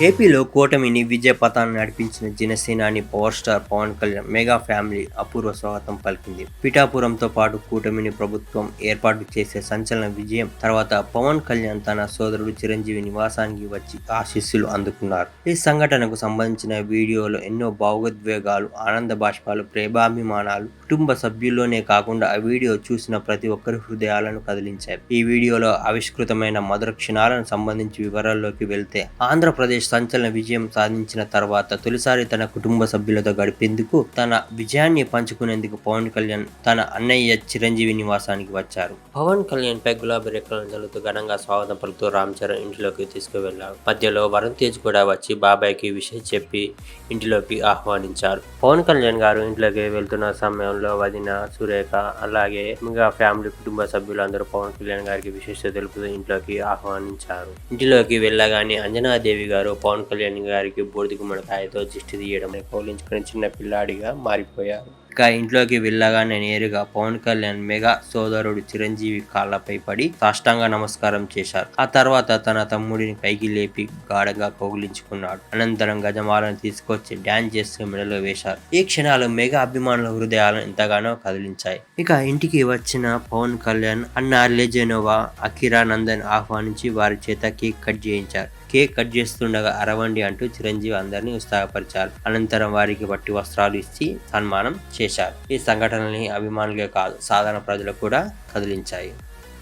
ఏపీలో కూటమిని విజయ పథాన్ని నడిపించిన జనసేనాని power star Pawan Kalyan mega family అపూర్వ స్వాగతం పలికింది. పిఠాపురంతో పాటు కూటమిని ప్రభుత్వం ఏర్పాటు చేసే సంచలన విజయం తర్వాత పవన్ కళ్యాణ్ తన సోదరుడు చిరంజీవి నివాసానికి వచ్చి ఆశీస్సులు అందుకున్నారు. ఈ సంఘటనకు సంబంధించిన వీడియోలో ఎన్నో భావోద్వేగాలు, ఆనంద బాష్పాలు, ప్రేమాభిమానాలు కుటుంబ సభ్యుల్లోనే కాకుండా ఆ వీడియో చూసిన ప్రతి ఒక్కరి హృదయాలను కదిలించాయి. ఈ వీడియోలో ఆవిష్కృతమైన మధుర క్షణాలను సంబంధించి వివరాల్లోకి వెళ్తే, ఆంధ్రప్రదేశ్ సంచలన విజయం సాధించిన తర్వాత తొలిసారి తన కుటుంబ సభ్యులతో గడిపేందుకు, తన విజయాన్ని పంచుకునేందుకు పవన్ కళ్యాణ్ తన అన్నయ్య చిరంజీవి నివాసానికి వచ్చారు. పవన్ కళ్యాణ్ పై గులాబీ రెక్కలను చల్లుతూ ఘనంగా స్వాగతం పలుకుతూ రామ్ చరణ్ ఇంటిలోకి తీసుకువెళ్లారు. మధ్యలో వరుణ్ తేజ్ కూడా వచ్చి బాబాయ్కి విషయం చెప్పి ఇంటిలోకి ఆహ్వానించారు. పవన్ కళ్యాణ్ గారు ఇంట్లోకి వెళ్తున్న సమయంలో వదిన సురేఖ అలాగే ఇంకా ఫ్యామిలీ కుటుంబ సభ్యులందరూ పవన్ కళ్యాణ్ గారికి విశేషత తెలుపుతూ ఇంట్లోకి ఆహ్వానించారు. ఇంటిలోకి వెళ్ళగానే అంజనాదేవి గారు పవన్ కళ్యాణ్ గారికి బూడిద గుమ్మడికాయతో దిష్టి తీయడం కౌలించుకుని చిన్న పిల్లాడిగా మారిపోయారు. ఇక ఇంట్లోకి వెళ్ళగానే నేరుగా పవన్ కళ్యాణ్ మెగా సోదరుడు చిరంజీవి కాళ్లపై పడి సాష్టాంగ నమస్కారం చేశారు. ఆ తర్వాత తన తమ్ముడిని పైకి లేపి గాఢంగా కౌగిలించుకున్నాడు. అనంతరం గజమాలను తీసుకొచ్చి డాన్స్ చేస్తూ మెడలో వేశారు. ఈ క్షణాలు మెగా అభిమానుల హృదయాలను ఎంతగానో కదిలించాయి. ఇక ఇంటికి వచ్చిన పవన్ కళ్యాణ్ అన్న లెజెనోవా, అకిరా నందన్ ఆహ్వానించి వారి చేత కేక్ కట్ చేయించారు. కేక్ కట్ చేస్తుండగా అరవండి అంటూ చిరంజీవి అందరినీ ఉత్సాహపరిచారు. అనంతరం వారికి పట్టి వస్త్రాలు ఇచ్చి సన్మానం చేశారు. ఈ సంఘటనల్ని అభిమానులే కాదు సాధారణ ప్రజలు కూడా కదిలించాయి.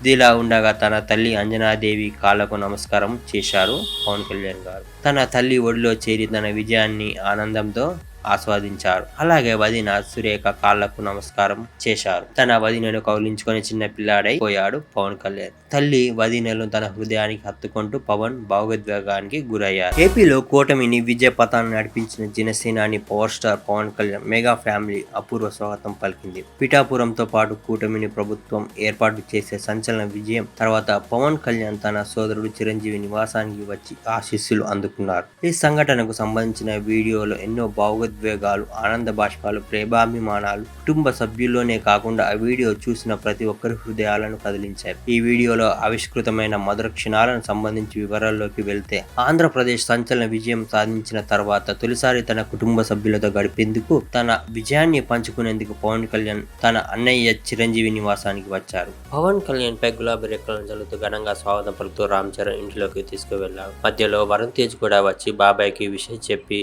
ఇదిలా ఉండగా తన తల్లి అంజనాదేవి కాళ్లకు నమస్కారం చేశారు పవన్ కళ్యాణ్ గారు. తన తల్లి ఒడిలో చేరి తన విజయాన్ని ఆనందంతో ఆస్వాదించారు. అలాగే వదిన సురేఖ కాళ్లకు నమస్కారం చేశారు. తన వదినను కౌలించుకొని చిన్న పిల్లాడై పోయాడు పవన్ కళ్యాణ్. తల్లి వదినలు తన హృదయానికి హత్తుకుంటూ పవన్ భావోద్వేగానికి గురయ్యారు. ఏపీలో కూటమిని విజయ పథాన్ని నడిపించిన జనసేనాని power star Pawan Kalyan mega family అపూర్వ స్వాగతం పలికింది. పిఠాపురంతో పాటు కూటమిని ప్రభుత్వం ఏర్పాటు చేసే సంచలన విజయం తర్వాత పవన్ కళ్యాణ్ తన సోదరుడు చిరంజీవి నివాసానికి వచ్చి ఆశీస్సులు అందుకున్నారు. ఈ సంఘటనకు సంబంధించిన వీడియోలో ఎన్నో భావోద్వేగాలు, ఆనంద బాష్పాలు, ప్రేమాభిమానాలు కుటుంబ సభ్యుల్లోనే కాకుండా ఆ వీడియో చూసిన ప్రతి ఒక్కరి హృదయాలను కదిలించాయి. ఈ వీడియోలో ఆవిష్కృతమైన మధుర క్షణాలను సంబంధించి వివరాల్లోకి వెళ్తే, ఆంధ్రప్రదేశ్ సంచలన విజయం సాధించిన తర్వాత తొలిసారి తన కుటుంబ సభ్యులతో గడిపేందుకు, తన విజయాన్ని పంచుకునేందుకు పవన్ కళ్యాణ్ తన అన్నయ్య చిరంజీవి నివాసానికి వచ్చారు. పవన్ కళ్యాణ్ పై గులాబీ రెక్కలను చల్లుతూ ఘనంగా స్వాగతం పలుకుతూ రామ్ చరణ్ ఇంటిలోకి తీసుకువెళ్లారు. మధ్యలో వరుణ్ తేజ్ కూడా వచ్చి బాబాయ్కి విషయం చెప్పి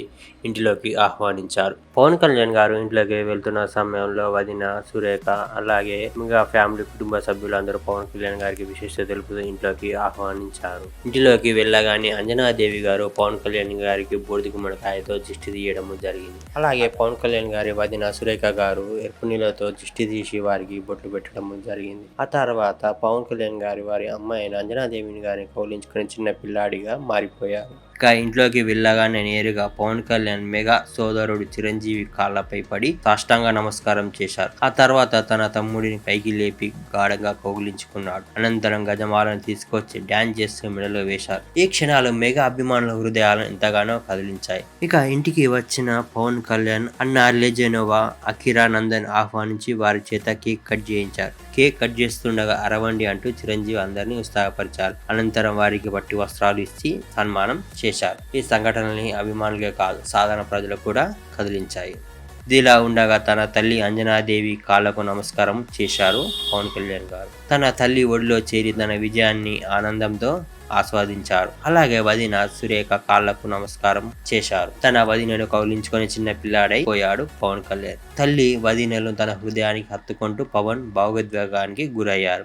ఇంటిలోకి ఆహ్వానించారు. పవన్ కళ్యాణ్ గారు ఇంట్లోకి వెళ్తున్న సమయంలో వదిన సురేఖ అలాగే ఇంకా ఫ్యామిలీ కుటుంబ సభ్యులందరూ పవన్ కళ్యాణ్ గారికి విశేషత తెలుపుతూ ఇంట్లోకి ఆహ్వానించారు. ఇంటిలోకి వెళ్ళగానే అంజనాదేవి గారు పవన్ కళ్యాణ్ గారికి బూడిద గుమ్మడికాయతో దిష్టి తీయడం జరిగింది. అలాగే పవన్ కళ్యాణ్ గారి వదిన సురేఖ గారు ఎరుపు నీళ్లతో దిష్టి తీసి వారికి బొట్లు పెట్టడం జరిగింది. ఆ తర్వాత పవన్ కళ్యాణ్ గారి వారి అమ్మాయిని అంజనాదేవిని గారిని కౌలించుకుని చిన్న పిల్లాడిగా మారిపోయారు. ఇక ఇంట్లోకి వెళ్ళగానే నేరుగా పవన్ కళ్యాణ్ మెగా సోదరుడు చిరంజీవి కాళ్లపై పడి సాష్టాంగ నమస్కారం చేశారు. ఆ తర్వాత తన తమ్ముడిని పైకి లేపి గాఢంగా కౌగిలించుకున్నాడు. అనంతరం గజమాలను తీసుకొచ్చి డాన్స్ చేస్తూ మెడలో వేశారు. ఈ క్షణాలు మెగా అభిమానుల హృదయాలను ఎంతగానో కదిలించాయి. ఇక ఇంటికి వచ్చిన పవన్ కళ్యాణ్ అన్న లెజెనోవా, అకిరా నందన్ ఆహ్వానించి వారి చేత కేక్ కట్ చేయించారు. కేక్ కట్ చేస్తుండగా అరవండి అంటూ చిరంజీవి అందరినీ ఉత్సాహపరిచారు. అనంతరం వారికి పట్టి వస్త్రాలు ఇచ్చి సన్మానం చేశారు. ఈ సంఘటనల్ని అభిమానులే కాదు సాధారణ ప్రజలు కూడా కదిలించాయి. ఇదిలా ఉండగా తన తల్లి అంజనాదేవి కాళ్లకు నమస్కారం చేశారు పవన్ కళ్యాణ్ గారు. తన తల్లి ఒడిలో చేరి తన విజయాన్ని ఆనందంతో ఆస్వాదించారు. అలాగే వదిన సురేఖ కాళ్లకు నమస్కారం చేశారు. తన వదినను కౌలించుకొని చిన్న పిల్లాడై పోయాడు పవన్ కళ్యాణ్. తల్లి వదినలు తన హృదయానికి హత్తుకుంటూ పవన్ భావోద్వేగానికి గురయ్యారు.